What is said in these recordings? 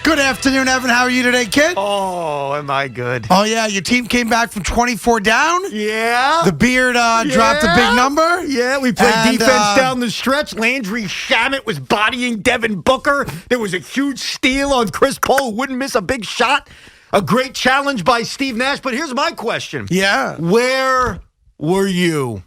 Good afternoon, Evan. How are you today, kid? Oh, am I good? Oh, yeah. Your team came back from 24 down. Yeah. The Beard dropped a big number. Yeah, we played defense down the stretch. Landry Shamet was bodying Devin Booker. There was a huge steal on Chris Paul, who wouldn't miss a big shot. A great challenge by Steve Nash. But here's my question. Yeah. Where were you?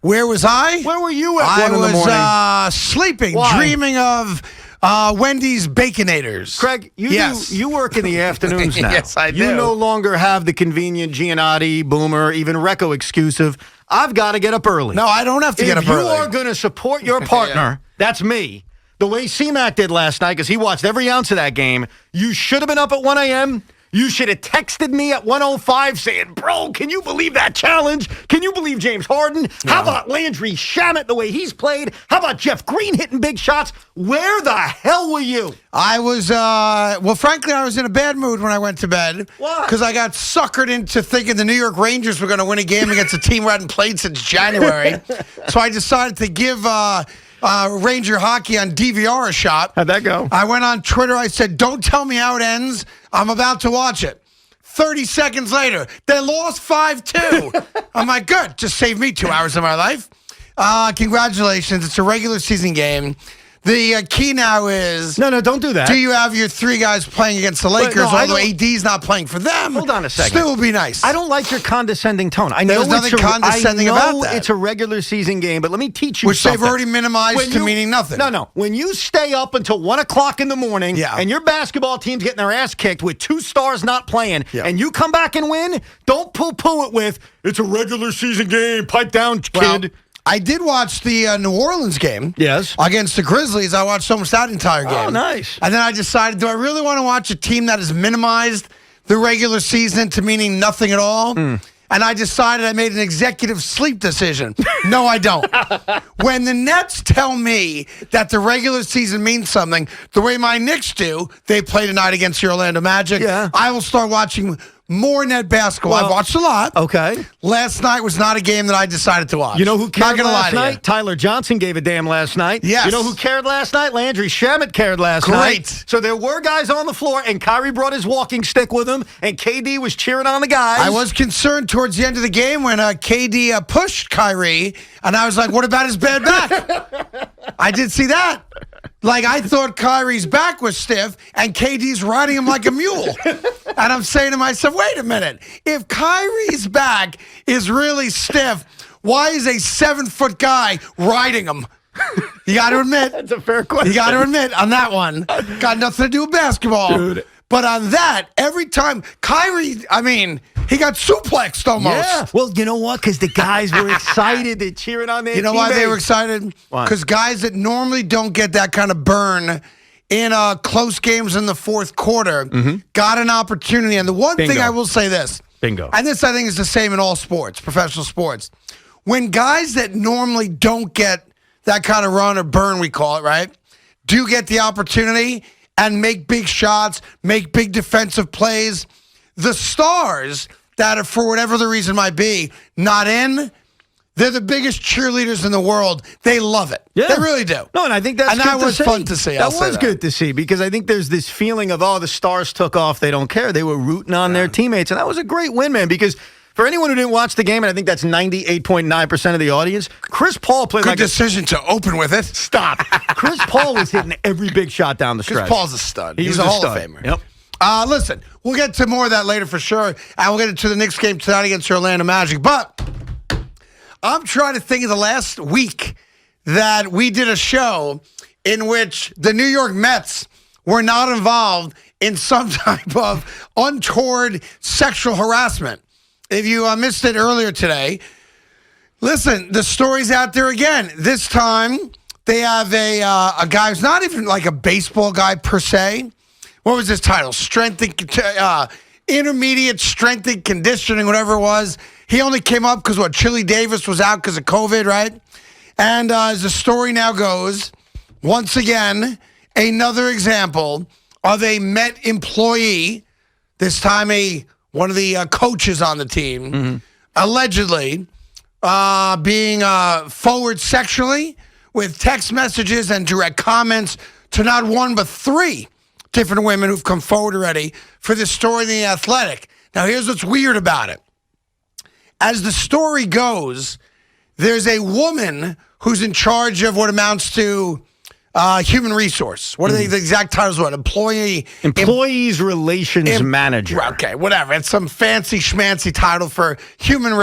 Where was I? Where were you at 1 in the morning? I was sleeping, dreaming of Wendy's Baconators. Craig, you work in the afternoons now. Yes, I do. You no longer have the convenient Giannotti, Boomer, even Recco exclusive. I've got to get up early. No, I don't have to get up early. If you are going to support your partner, that's me, the way C-Mac did last night, because he watched every ounce of that game, you should have been up at 1 a.m., you should have texted me at 1:05 saying, bro, can you believe that challenge? Can you believe James Harden? How about Landry Shamet, the way he's played? How about Jeff Green hitting big shots? Where the hell were you? I was, frankly, I was in a bad mood when I went to bed. Why? Because I got suckered into thinking the New York Rangers were going to win a game against a team we hadn't played since January. So I decided to give Ranger hockey on DVR a shot. How'd that go? I went on Twitter. I said, don't tell me how it ends. I'm about to watch it. 30 seconds later, they lost 5-2. I'm like, good. Just saved me 2 hours of my life. Congratulations. It's a regular season game. The key now is... No, don't do that. Do you have your three guys playing against the Lakers, although AD's not playing for them? Hold on a second. Still would be nice. I don't like your condescending tone. I know There's nothing condescending about that. It's a regular season game, but let me teach you Which something. they've already minimized to meaning nothing. No. When you stay up until 1 o'clock in the morning and your basketball team's getting their ass kicked with 2 stars not playing and you come back and win, don't poo-poo it with, it's a regular season game, pipe down, kid. Well, I did watch the New Orleans game. Yes. Against the Grizzlies. I watched almost that entire game. Oh, nice. And then I decided, do I really want to watch a team that has minimized the regular season to meaning nothing at all? And I decided I made an executive sleep decision. No, I don't. When the Nets tell me that the regular season means something, the way my Knicks do, they play tonight against the Orlando Magic, I will start watching more net basketball. I've watched a lot. Okay. Last night was not a game that I decided to watch. You know who cared last lie night? Tyler Johnson gave a damn last night. Yes. You know who cared last night? Landry Shamet cared last night. So there were guys on the floor, and Kyrie brought his walking stick with him, and KD was cheering on the guys. I was concerned towards the end of the game when KD pushed Kyrie, and I was like, what about his bad back? I did see that. Like, I thought Kyrie's back was stiff, and KD's riding him like a mule. And I'm saying to myself, wait a minute. If Kyrie's back is really stiff, why is a 7-foot guy riding him? You got to admit. That's a fair question. You got to admit on that one. Got nothing to do with basketball. Dude. But on that, every time, Kyrie, he got suplexed almost. Yeah. Well, you know what? Because the guys were excited. They're cheering on their You know teammates. why they were excited? Because guys that normally don't get that kind of burn in close games in the fourth quarter got an opportunity. And the one thing I will say this. Bingo. And this, I think, is the same in all sports, professional sports. When guys that normally don't get that kind of run or burn, we call it, right, do get the opportunity and make big shots, make big defensive plays, the stars that are, for whatever the reason might be, not in, they're the biggest cheerleaders in the world. They love it. Yeah. They really do. No, and I think that's that was fun to see. That was good to see because I think there's this feeling of, the stars took off. They don't care. They were rooting on their teammates. And that was a great win, man, because for anyone who didn't watch the game, and I think that's 98.9% of the audience, Chris Paul played good decision to open with it. Stop. Chris Paul was hitting every big shot down the stretch. Chris Paul's a stud. He's a Hall of Famer. Yep. Listen, we'll get to more of that later for sure, and we'll get into the Knicks game tonight against the Orlando Magic. But I'm trying to think of the last week that we did a show in which the New York Mets were not involved in some type of untoward sexual harassment. If you missed it earlier today, listen, the story's out there again. This time, they have a guy who's not even like a baseball guy per se. What was his title? Intermediate strength and conditioning, whatever it was. He only came up because, Chili Davis was out because of COVID, right? And as the story now goes, once again, another example of a Met employee, this time one of the coaches on the team, allegedly being forward sexually with text messages and direct comments to not one but 3 different women who've come forward already for this story in The Athletic. Now, here's what's weird about it. As the story goes, there's a woman who's in charge of what amounts to human resource. What are the exact titles? What? Employees Relations Manager. Okay, whatever. It's some fancy schmancy title for human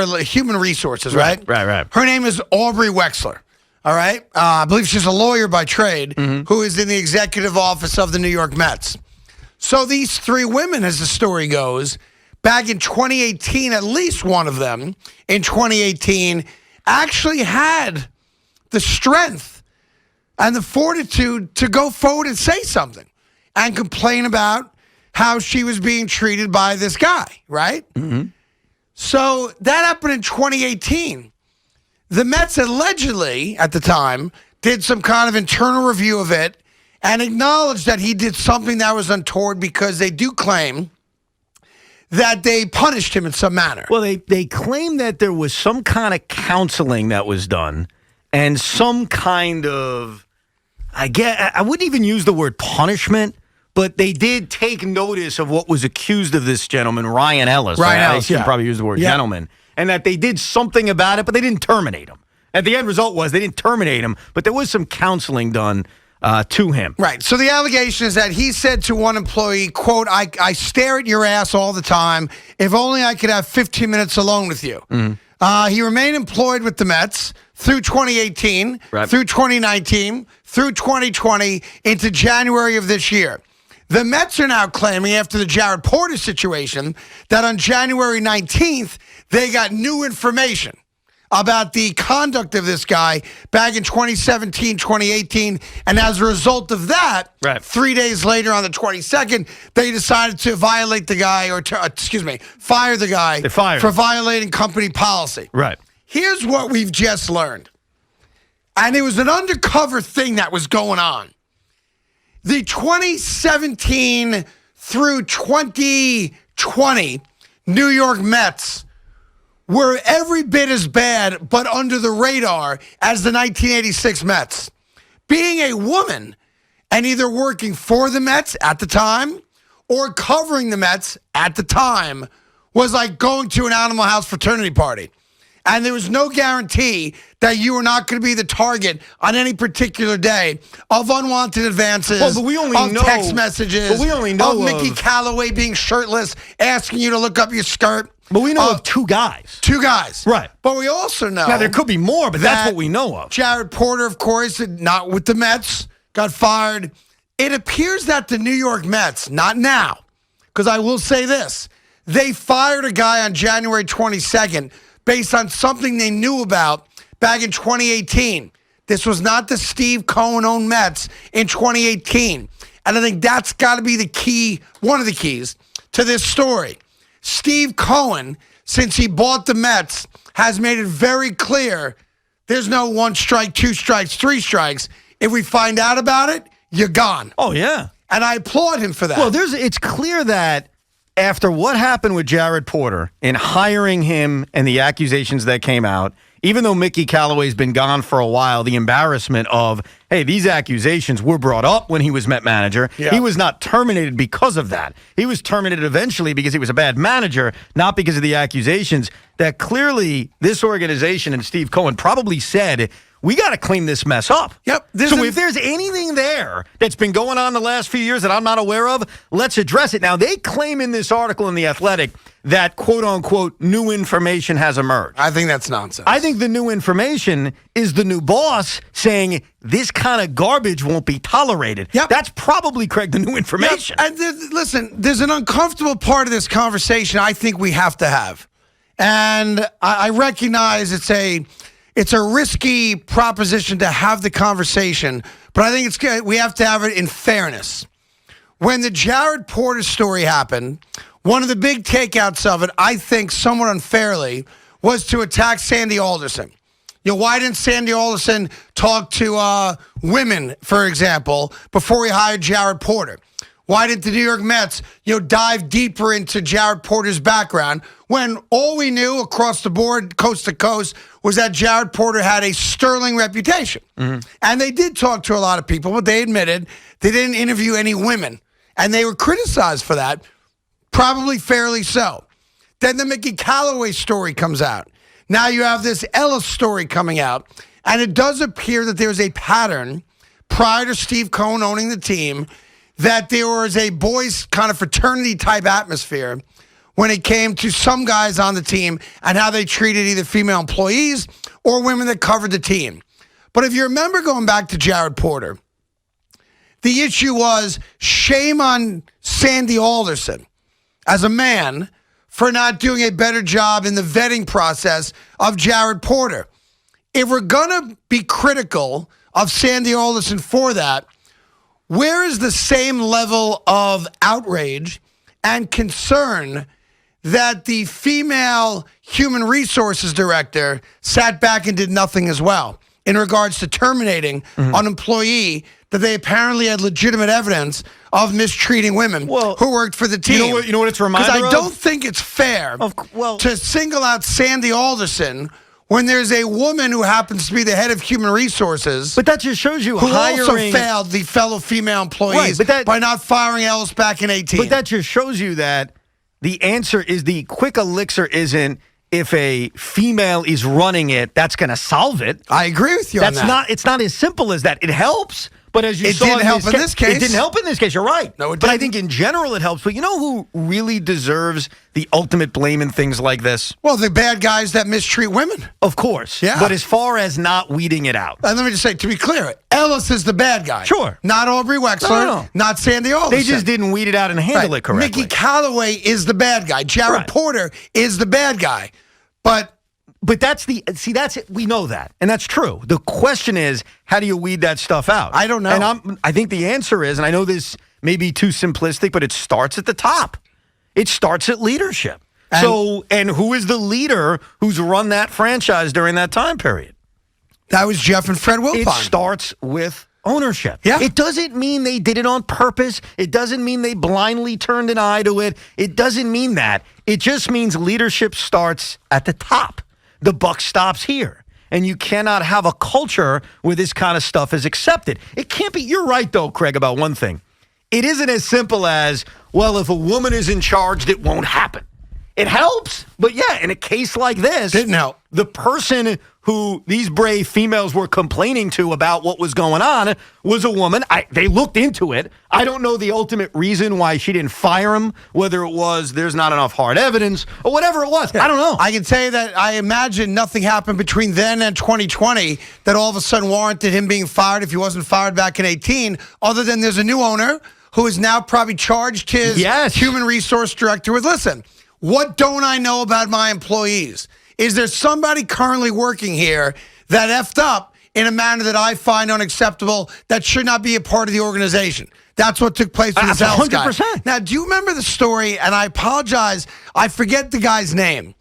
resources, right? Right. Her name is Aubrey Wexler. All right. I believe she's a lawyer by trade who is in the executive office of the New York Mets. So these three women, as the story goes, back in 2018, at least one of them in 2018 actually had the strength and the fortitude to go forward and say something and complain about how she was being treated by this guy, right? So that happened in 2018. The Mets allegedly, at the time, did some kind of internal review of it and acknowledged that he did something that was untoward because they do claim that they punished him in some manner. Well, they claim that there was some kind of counseling that was done and some kind of, I wouldn't even use the word punishment, but they did take notice of what was accused of this gentleman, Ryan Ellis. I shouldn't probably use the word gentleman. And that they did something about it, but they didn't terminate him. And the end result was they didn't terminate him, but there was some counseling done to him. Right. So the allegation is that he said to one employee, quote, I stare at your ass all the time. If only I could have 15 minutes alone with you. He remained employed with the Mets through 2018, through 2019, through 2020, into January of this year. The Mets are now claiming, after the Jared Porter situation, that on January 19th, they got new information about the conduct of this guy back in 2017, 2018. And as a result of that, 3 days later on the 22nd, they decided to violate the guy, fire the guy for violating company policy. Right. Here's what we've just learned. And it was an undercover thing that was going on. The 2017 through 2020 New York Mets were every bit as bad, but under the radar, as the 1986 Mets. Being a woman and either working for the Mets at the time or covering the Mets at the time was like going to an Animal House fraternity party. And there was no guarantee that you were not going to be the target on any particular day of unwanted advances, text messages, of Mickey Callaway being shirtless, asking you to look up your skirt. But we know of two guys. Two guys. Right. But we also know. Now, there could be more, but that's what we know of. Jared Porter, of course, not with the Mets, got fired. It appears that the New York Mets, not now, because I will say this, they fired a guy on January 22nd based on something they knew about back in 2018. This was not the Steve Cohen-owned Mets in 2018. And I think that's got to be the key, one of the keys to this story. Steve Cohen, since he bought the Mets, has made it very clear there's no 1 strike, 2 strikes, 3 strikes. If we find out about it, you're gone. Oh, yeah. And I applaud him for that. Well, it's clear that after what happened with Jared Porter in hiring him and the accusations that came out, even though Mickey Callaway's been gone for a while, the embarrassment of, hey, these accusations were brought up when he was Met manager. Yeah. He was not terminated because of that. He was terminated eventually because he was a bad manager, not because of the accusations that clearly this organization and Steve Cohen probably said, we got to clean this mess up. Yep. So if there's anything there that's been going on the last few years that I'm not aware of, let's address it. Now, they claim in this article in The Athletic that, quote-unquote, new information has emerged. I think that's nonsense. I think the new information is the new boss saying this kind of garbage won't be tolerated. Yep. That's probably, Craig, the new information. Yep. And listen, there's an uncomfortable part of this conversation I think we have to have. And I recognize it's a risky proposition to have the conversation, but I think it's good. We have to have it in fairness. When the Jared Porter story happened, one of the big takeouts of it, I think somewhat unfairly, was to attack Sandy Alderson. You know, why didn't Sandy Alderson talk to women, for example, before he hired Jared Porter? Why didn't the New York Mets, dive deeper into Jared Porter's background when all we knew across the board, coast to coast, was that Jared Porter had a sterling reputation? Mm-hmm. And they did talk to a lot of people, but they admitted they didn't interview any women. And they were criticized for that, probably fairly so. Then the Mickey Callaway story comes out. Now you have this Ellis story coming out. And it does appear that there's a pattern prior to Steve Cohen owning the team that there was a boys kind of fraternity type atmosphere when it came to some guys on the team and how they treated either female employees or women that covered the team. But if you remember going back to Jared Porter, the issue was shame on Sandy Alderson as a man for not doing a better job in the vetting process of Jared Porter. If we're going to be critical of Sandy Alderson for that, where is the same level of outrage and concern that the female human resources director sat back and did nothing as well in regards to terminating an employee that they apparently had legitimate evidence of mistreating women who worked for the team? You know what it's a reminder of? Because I don't think it's fair to single out Sandy Alderson when there's a woman who happens to be the head of human resources. But that just shows you who hiring also failed the fellow female employees by not firing Ellis back in 18. But that just shows you that the answer is the quick elixir isn't if a female is running it, that's going to solve it. I agree with you on that. It's not as simple as that. It helps. But as you it saw, didn't help in this case. It didn't help in this case. You're right. No, it didn't. But I think in general it helps. But you know who really deserves the ultimate blame in things like this? Well, the bad guys that mistreat women. Of course. Yeah. But as far as not weeding it out. And let me just say, to be clear, Ellis is the bad guy. Sure. Not Aubrey Wexler. No. Not Sandy Alderson. They just didn't weed it out and handle it correctly. Mickey Callaway is the bad guy. Jared Porter is the bad guy. But that's it. We know that. And that's true. The question is, how do you weed that stuff out? I don't know. And I think the answer is, and I know this may be too simplistic, but it starts at the top. It starts at leadership. And who is the leader who's run that franchise during that time period? That was Jeff and Fred Wilpon. It starts with ownership. Yeah. It doesn't mean they did it on purpose. It doesn't mean they blindly turned an eye to it. It doesn't mean that. It just means leadership starts at the top. The buck stops here. And you cannot have a culture where this kind of stuff is accepted. It can't be. You're right, though, Craig, about one thing. It isn't as simple as, well, if a woman is in charge, it won't happen. It helps. But yeah, in a case like this, didn't help. The person who these brave females were complaining to about what was going on was a woman. They looked into it. I don't know the ultimate reason why she didn't fire him, whether it was there's not enough hard evidence or whatever it was. I don't know. I can tell you that I imagine nothing happened between then and 2020 that all of a sudden warranted him being fired if he wasn't fired back in 18, other than there's a new owner who has now probably charged his human resource director with, listen, what don't I know about my employees? Is there somebody currently working here that effed up in a manner that I find unacceptable that should not be a part of the organization? That's what took place with this Ellis guy. 100%. Now, do you remember the story? And I apologize, I forget the guy's name.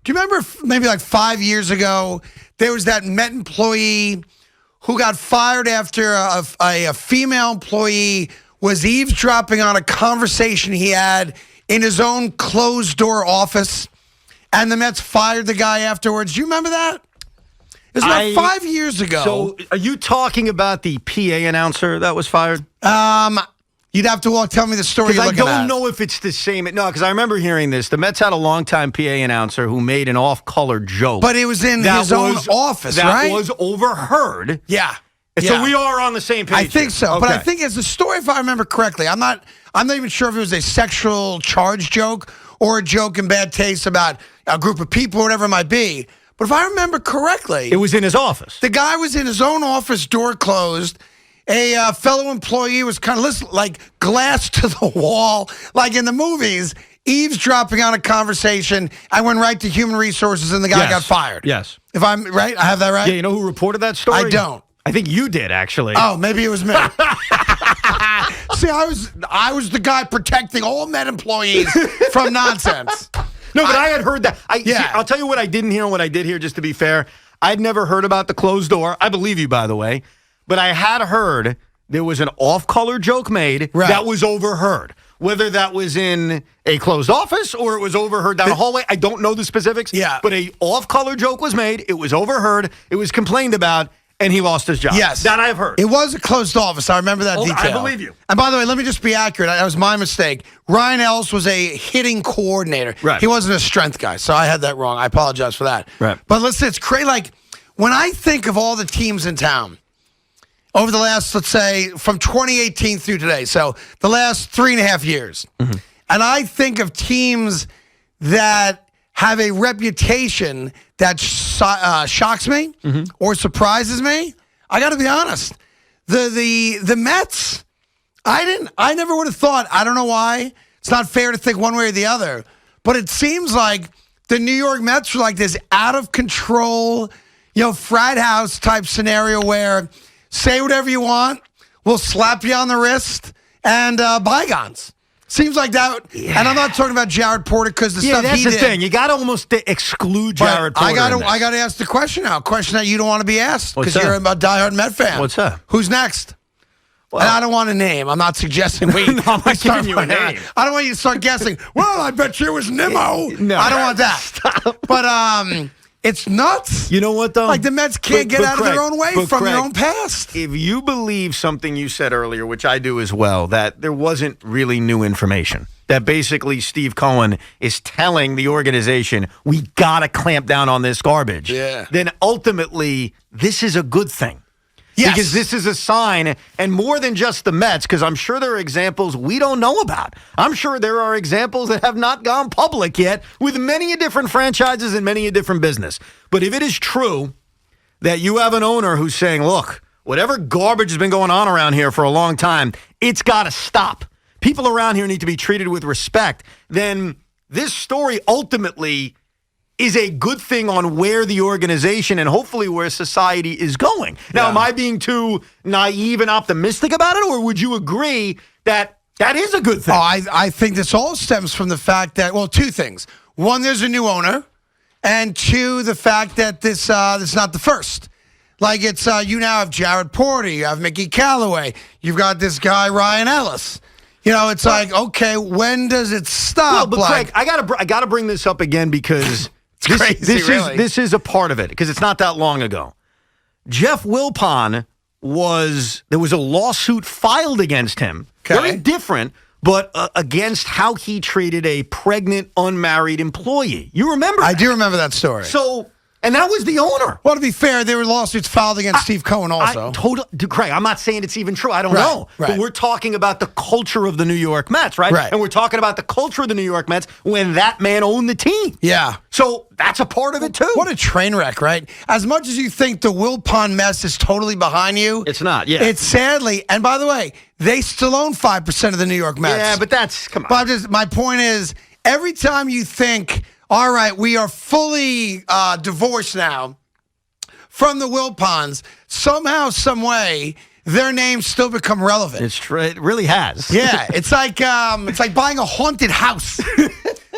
Do you remember maybe like 5 years ago, there was that Met employee who got fired after a female employee was eavesdropping on a conversation he had in his own closed-door office, and the Mets fired the guy afterwards. Do you remember that? It was about 5 years ago. So are you talking about the PA announcer that was fired? You'd have to tell me the story you're looking at. I don't know if it's the same. No, because I remember hearing this. The Mets had a longtime PA announcer who made an off-color joke. But it was in his own office, right? That was overheard. Yeah. So we are on the same page. I think so. Okay. But I think it's the story, if I remember correctly. I'm not even sure if it was a sexual charge joke or a joke in bad taste about a group of people or whatever it might be. But if I remember correctly, it was in his office. The guy was in his own office, door closed. A fellow employee was kind of like glass to the wall, like in the movies, eavesdropping on a conversation. I went right to human resources, and the guy got fired. Yes. If I'm right, I have that right? Yeah, you know who reported that story? I don't. I think you did, actually. Oh, maybe it was me. See, I was the guy protecting all Met employees from nonsense. No, but I had heard that. See, I'll tell you what I didn't hear and what I did hear, just to be fair. I'd never heard about the closed door. I believe you, by the way. But I had heard there was an off-color joke made that was overheard. Whether that was in a closed office or it was overheard down the hallway, I don't know the specifics. Yeah. But a off-color joke was made. It was overheard. It was complained about. and he lost his job. Yes. That I've heard. It was a closed office. I remember that detail. I believe you. And by the way, let me just be accurate. That was my mistake. Ryan Ellis was a hitting coordinator. Right. He wasn't a strength guy, so I had that wrong. I apologize for that. Right. But listen, it's crazy. Like, when I think of all the teams in town over the last, let's say, from 2018 through today, so the last 3.5 years, and I think of teams that have a reputation that shocks me or surprises me, I got to be honest. The Mets, I never would have thought. I don't know why. It's not fair to think one way or the other, but it seems like the New York Mets are like this out of control, frat house type scenario where say whatever you want, we'll slap you on the wrist, and bygones. Seems like that, and I'm not talking about Jared Porter because the stuff he did. That's the thing. You got to almost exclude Jared Porter. I got to ask the question now. A question that you don't want to be asked because What's you're a that? diehard Met fan. What's that? Who's next? Well, and I don't want a name. I'm not suggesting we. No, I'm not giving you a name. I don't want you to start guessing. Well, I bet you it was Nimmo. No, I don't want that. Stop. But it's nuts. You know what, though? Like the Mets can't get out of their own way from their own past. If you believe something you said earlier, which I do as well, that there wasn't really new information, that basically Steve Cohen is telling the organization, we got to clamp down on this garbage, then ultimately this is a good thing. Yes. Because this is a sign, and more than just the Mets, because I'm sure there are examples we don't know about. I'm sure there are examples that have not gone public yet with many different franchises and many a different business. But if it is true that you have an owner who's saying, look, whatever garbage has been going on around here for a long time, it's got to stop. People around here need to be treated with respect. Then this story ultimately is a good thing on where the organization and hopefully where society is going. Now, am I being too naive and optimistic about it, or would you agree that that is a good thing? Oh, I think this all stems from the fact that, well, two things. One, there's a new owner, and two, the fact that this is not the first. Like it's you now have Jared Porter, you have Mickey Callaway, you've got this guy Ryan Ellis. It's like, okay, when does it stop? Well, but Craig, I gotta bring this up again because this is a part of it because it's not that long ago. Jeff Wilpon there was a lawsuit filed against him. Okay. Very different, but against how he treated a pregnant, unmarried employee. You remember that? I do remember that story. And that was the owner. Well, to be fair, there were lawsuits filed against Steve Cohen also. Craig, I'm not saying it's even true. I don't know. Right. But we're talking about the culture of the New York Mets, right? Right. And we're talking about the culture of the New York Mets when that man owned the team. Yeah. So that's a part of it, too. What a train wreck, right? As much as you think the Wilpon mess is totally behind you. It's not, yeah. It's sadly, and by the way, they still own 5% of the New York Mets. Yeah, but come on. But my point is, every time you think, all right, we are fully divorced now from the Wilpons, somehow, some way, their names still become relevant. It's true. It really has. Yeah, it's like buying a haunted house.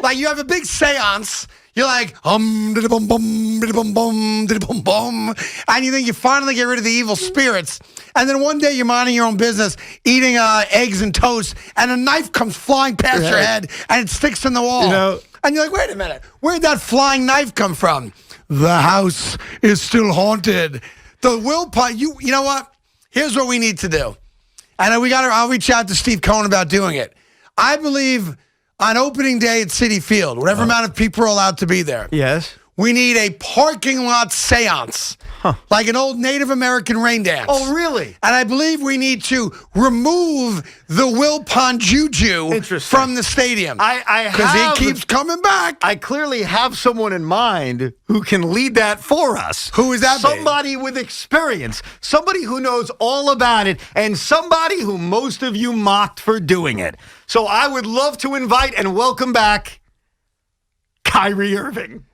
Like you have a big seance. You're like, diddy-bum, bum, diddy-bum, bum, diddy-bum, bum. And you think you finally get rid of the evil spirits. And then one day you're minding your own business, eating eggs and toast, and a knife comes flying past your head, and it sticks in the wall. And you're like, wait a minute, where'd that flying knife come from? The house is still haunted. The Wilpon, you know what? Here's what we need to do. And I'll reach out to Steve Cohen about doing it. I believe on opening day at Citi Field, whatever amount of people are allowed to be there. Yes. We need a parking lot seance, like an old Native American rain dance. Oh, really? And I believe we need to remove the Wilpon juju from the stadium. Because he keeps coming back. I clearly have someone in mind who can lead that for us. Who is that? Somebody with experience, somebody who knows all about it, and somebody who most of you mocked for doing it. So I would love to invite and welcome back Kyrie Irving.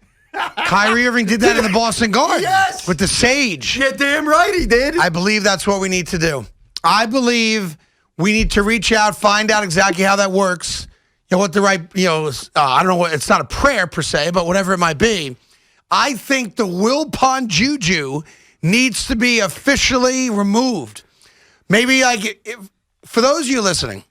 Kyrie Irving did that in the Boston Garden. Yes. With the sage. You're damn right he did. I believe that's what we need to do. I believe we need to reach out, find out exactly how that works. What the right, I don't know what, it's not a prayer per se, but whatever it might be. I think the Wilpon juju needs to be officially removed. Maybe for those of you listening,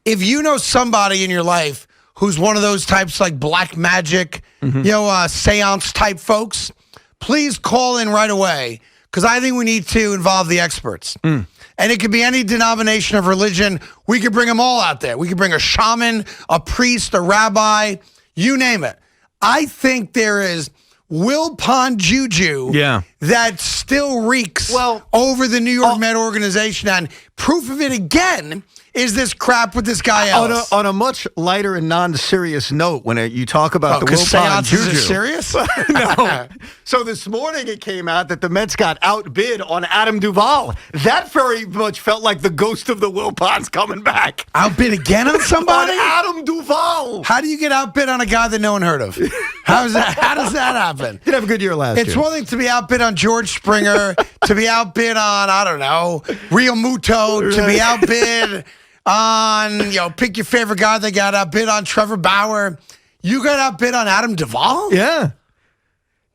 if you know somebody in your life who's one of those types like black magic, seance type folks, please call in right away. because I think we need to involve the experts. And it could be any denomination of religion. We could bring them all out there. We could bring a shaman, a priest, a rabbi, you name it. I think there is Wilpon juju that still reeks over the New York Met organization. And proof of it again is this crap with this guy else. On a much lighter and non-serious note, when you talk about the Wilpon juju. Is serious? No. So this morning it came out that the Mets got outbid on Adam Duvall. That very much felt like the ghost of the Wilpons coming back. Outbid again on somebody? On Adam Duvall. How do you get outbid on a guy that no one heard of? How does that happen? Did have a good year last year. It's one thing to be outbid on George Springer, to be outbid on, I don't know, Real Muto, to be outbid on, pick your favorite guy that got outbid on Trevor Bauer. You got outbid on Adam Duvall? Yeah.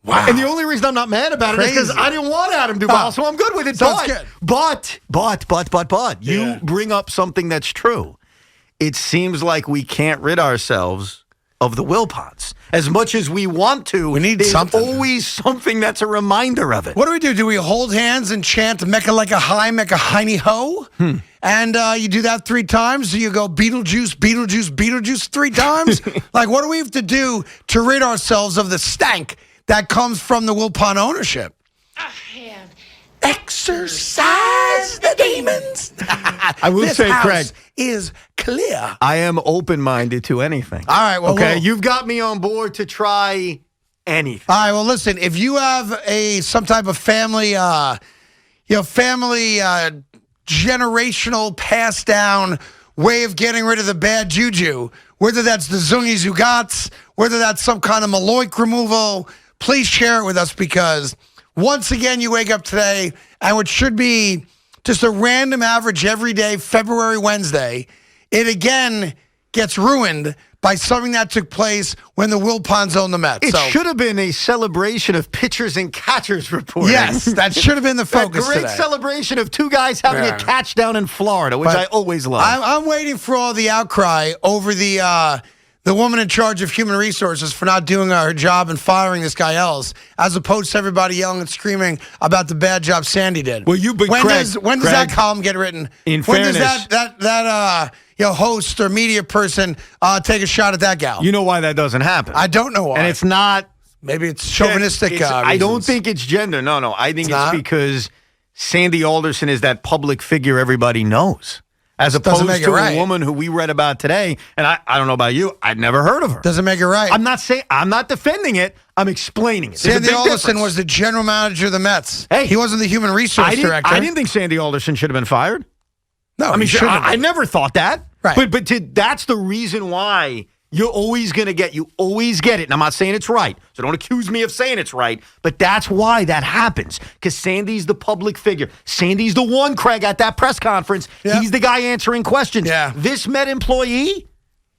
Wow. And the only reason I'm not mad about it is because I didn't want Adam Duvall, so I'm good with it. But, you bring up something that's true. It seems like we can't rid ourselves of the Wilpons. As much as we want to, we need there's something. Always something that's a reminder of it. What do? Do we hold hands and chant Mecca like a high, Mecca hiney ho? And you do that 3 times? So you go Beetlejuice, Beetlejuice, Beetlejuice 3 times? Like, what do we have to do to rid ourselves of the stank that comes from the Wilpon ownership? I have exorcised the demons. I will say, Craig, is clear. I am open-minded to anything. All right, well, okay, you've got me on board to try anything. All right, well, listen, if you have some type of family, generational passed down way of getting rid of the bad juju, whether that's the Zungi Zugats, whether that's some kind of Maloik removal, please share it with us, because once again, you wake up today and what should be just a random average everyday February Wednesday, it again gets ruined by something that took place when the Wilpons owned the Mets. It should have been a celebration of pitchers and catchers reporting. Yes, that should have been the focus today. A great today. celebration of 2 guys having a catch down in Florida, which I always love. I'm waiting for all the outcry over the woman in charge of human resources for not doing her job and firing this guy else, as opposed to everybody yelling and screaming about the bad job Sandy did. Well, when does that column get written? In when fairness, does that host or media person take a shot at that gal? You know why that doesn't happen? I don't know why. And it's not. Maybe it's chauvinistic. I don't think it's gender. No. I think it's because Sandy Alderson is that public figure everybody knows. As opposed to a woman who we read about today, and I don't know about you, I'd never heard of her. Doesn't make it right. I'm not defending it. I'm explaining it. Sandy Alderson was the general manager of the Mets. Hey, he wasn't the human resource director. I didn't think Sandy Alderson should have been fired. No, I mean, I never thought that. Right. But that's the reason why you're always going to get, you always get it. And I'm not saying it's right, so don't accuse me of saying it's right, but that's why that happens, because Sandy's the public figure. Sandy's the one, Craig, at that press conference. Yep. He's the guy answering questions. Yeah. This Met employee,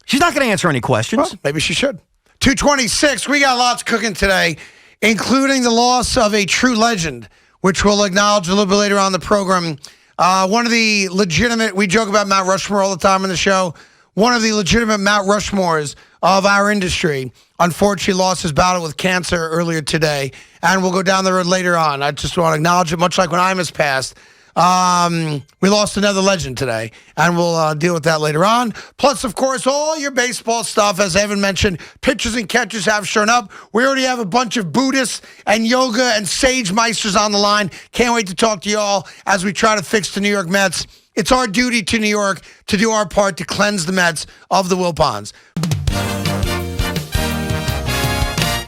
she's not going to answer any questions. Well, maybe she should. 226, we got lots cooking today, including the loss of a true legend, which we'll acknowledge a little bit later on in the program. One of the legitimate, we joke about Mount Rushmore all the time on the show, one of the legitimate Mount Rushmores of our industry, unfortunately lost his battle with cancer earlier today, and we'll go down the road later on. I just want to acknowledge it, much like when Imus passed. We lost another legend today, and we'll deal with that later on. Plus, of course, all your baseball stuff, as Evan mentioned, pitchers and catchers have shown up. We already have a bunch of Buddhists and yoga and sage meisters on the line. Can't wait to talk to you all as we try to fix the New York Mets. It's our duty to New York to do our part to cleanse the Mets of the Wilpons.